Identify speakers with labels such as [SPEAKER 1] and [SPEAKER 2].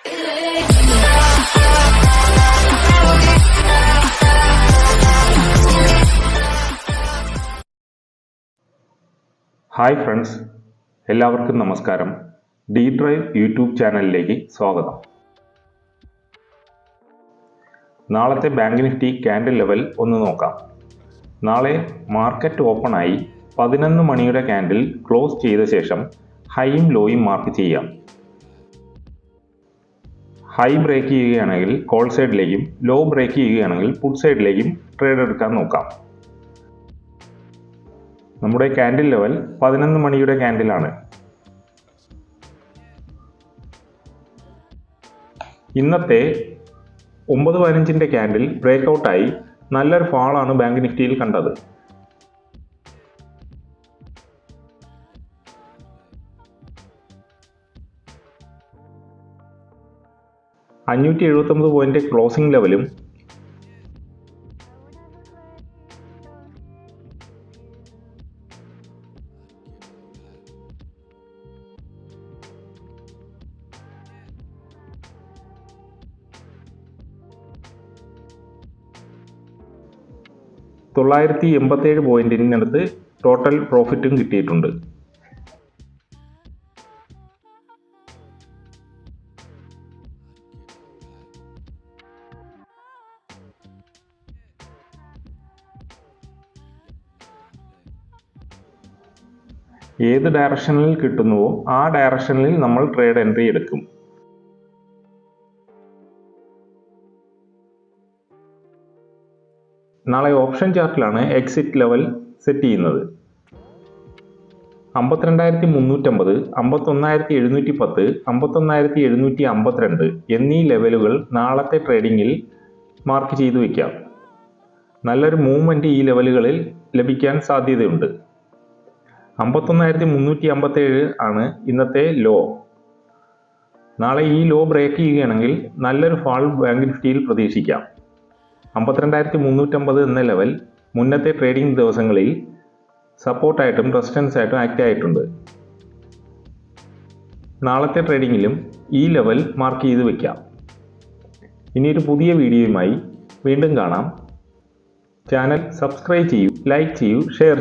[SPEAKER 1] Hi friends, എല്ലാവർക്കും നമസ്കാരം. D drive YouTube ചാനലിലേക്ക് സ്വാഗതം. നാളത്തെ ബാങ്ക് നിഫ്റ്റി ക്യാൻഡിൽ ലെവൽ ഒന്ന് നോക്കാം. നാളെ മാർക്കറ്റ് ഓപ്പണായി 11 മണിയുടെ ക്യാൻഡിൽ ക്ലോസ് ചെയ്ത ശേഷം ഹൈയും ലോയും മാർക്ക് ചെയ്യാം. ഹൈ ബ്രേക്ക് ചെയ്യുകയാണെങ്കിൽ കോൾ സൈഡിലേക്കും ലോ ബ്രേക്ക് ചെയ്യുകയാണെങ്കിൽ പുട്ട് സൈഡിലേക്കും ട്രേഡ് എടുക്കാൻ നോക്കാം. നമ്മുടെ ക്യാൻഡിൽ ലെവൽ 11 മണിയുടെ ക്യാൻഡിലാണ്. ഇന്നത്തെ 9:15 ക്യാൻഡിൽ ബ്രേക്ക് ഔട്ടായി നല്ലൊരു ഫാളാണ് ബാങ്ക് നിഫ്റ്റിയിൽ കണ്ടത്. $579 ക്ലോസിംഗ് ലെവലും $987 ടോട്ടൽ പ്രോഫിറ്റും കിട്ടിയിട്ടുണ്ട്. ഏത് ഡയറക്ഷനിൽ കിട്ടുന്നുവോ ആ ഡയറക്ഷനിൽ നമ്മൾ ട്രേഡ് എൻട്രി എടുക്കും. നാളെ ഓപ്ഷൻ ചാർട്ടിലാണ് എക്സിറ്റ് ലെവൽ സെറ്റ് ചെയ്യുന്നത്. 52,350, 51,710, 51,752 എന്നീ ലെവലുകൾ നാളത്തെ ട്രേഡിങ്ങിൽ മാർക്ക് ചെയ്തു വയ്ക്കാം. നല്ലൊരു മൂവ്മെൻറ്റ് ഈ ലെവലുകളിൽ ലഭിക്കാൻ സാധ്യതയുണ്ട്. 51,357 ആണ് ഇന്നത്തെ ലോ. നാളെ ഈ ലോ ബ്രേക്ക് ചെയ്യുകയാണെങ്കിൽ നല്ലൊരു ഫാൾ ബാങ്ക് നിഫ്റ്റിയിൽ പ്രതീക്ഷിക്കാം. 52,350 എന്ന ലെവൽ മുന്നത്തെ ട്രേഡിംഗ് ദിവസങ്ങളിൽ സപ്പോർട്ടായിട്ടും റെസിസ്റ്റൻസ് ആയിട്ടും ആക്ട് ആയിട്ടുണ്ട്. നാളത്തെ ട്രേഡിങ്ങിലും ഈ ലെവൽ മാർക്ക് ചെയ്ത് വയ്ക്കാം. ഇനിയൊരു പുതിയ വീഡിയോയുമായി വീണ്ടും കാണാം. ചാനൽ സബ്സ്ക്രൈബ് ചെയ്യൂ, ലൈക്ക് ചെയ്യൂ, ഷെയർ ചെയ്യൂ.